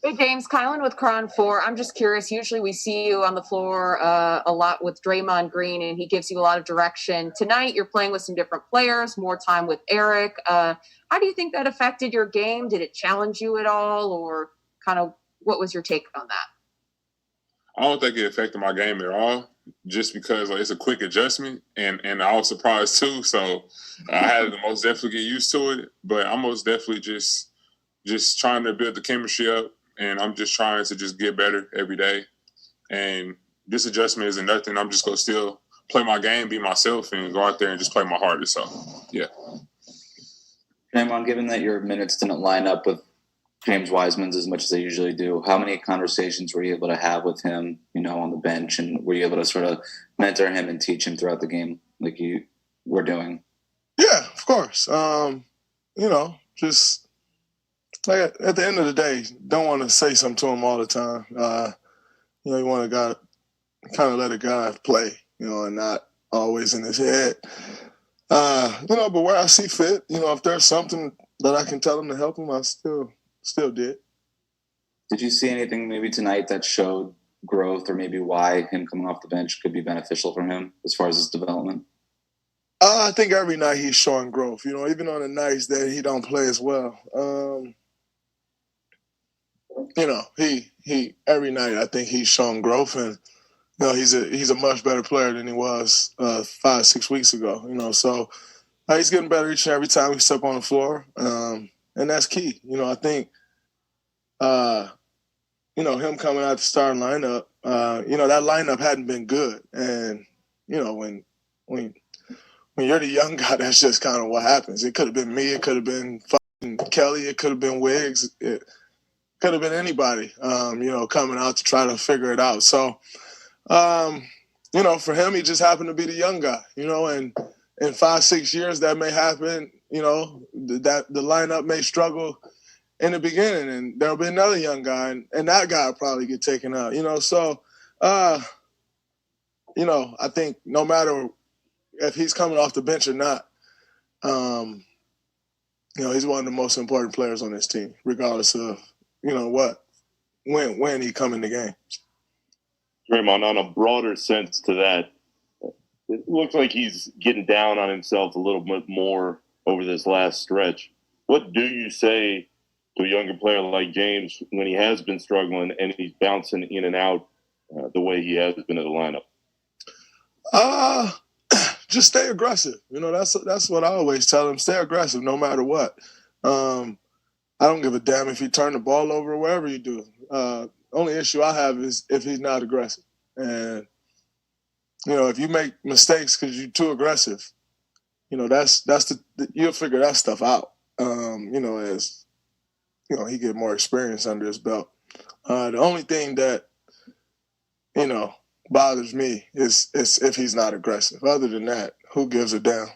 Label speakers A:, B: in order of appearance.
A: Hey, James, Kylan with Cron 4. I'm just curious. Usually we see you on the floor a lot with Draymond Green, and he gives you a lot of direction. Tonight, you're playing with some different players, more time with Eric. How do you think that affected your game? Did it challenge you at all, or kind of what was your take on that?
B: I don't think it affected my game at all, just because it's a quick adjustment, and I was surprised too. So I had to most definitely get used to it. But I'm most definitely just trying to build the chemistry up, and I'm just trying to just get better every day. And this adjustment isn't nothing. I'm just gonna still play my game, be myself, and go out there and just play my hardest. So yeah.
C: Draymond, given that your minutes didn't line up with James Wiseman's as much as they usually do, how many conversations were you able to have with him, on the bench, and were you able to sort of mentor him and teach him throughout the game like you were doing?
D: Yeah, of course. Just like at the end of the day, don't want to say something to him all the time. You want to kind of let a guy play, and not always in his head. But where I see fit, if there's something that I can tell him to help him, I still did.
C: Did you see anything maybe tonight that showed growth, or maybe why him coming off the bench could be beneficial for him as far as his development?
D: I think every night he's showing growth, even on the nights that he don't play as well. He every night I think he's shown growth, and he's a much better player than he was 5-6 weeks ago. So he's getting better each and every time we step on the floor, and that's key. I think him coming out the starting lineup, that lineup hadn't been good, and when you're the young guy, that's just kind of what happens. It could have been me, it could have been Kelly, it could have been Wiggs. Could have been anybody, coming out to try to figure it out. So, for him, he just happened to be the young guy, and in 5-6 years that may happen, that the lineup may struggle in the beginning, and there'll be another young guy, and that guy will probably get taken out, So, I think no matter if he's coming off the bench or not, he's one of the most important players on this team, regardless of, when he come in the game.
E: Draymond, on a broader sense to that, it looks like he's getting down on himself a little bit more over this last stretch. What do you say to a younger player like James when he has been struggling and he's bouncing in and out the way he has been in the lineup?
D: Just stay aggressive. That's what I always tell him. Stay aggressive no matter what. I don't give a damn if you turn the ball over or whatever you do. Only issue I have is if he's not aggressive. And, if you make mistakes because you're too aggressive, you'll figure that stuff out, as, he get more experience under his belt. The only thing that, bothers me is if he's not aggressive. Other than that, who gives a damn?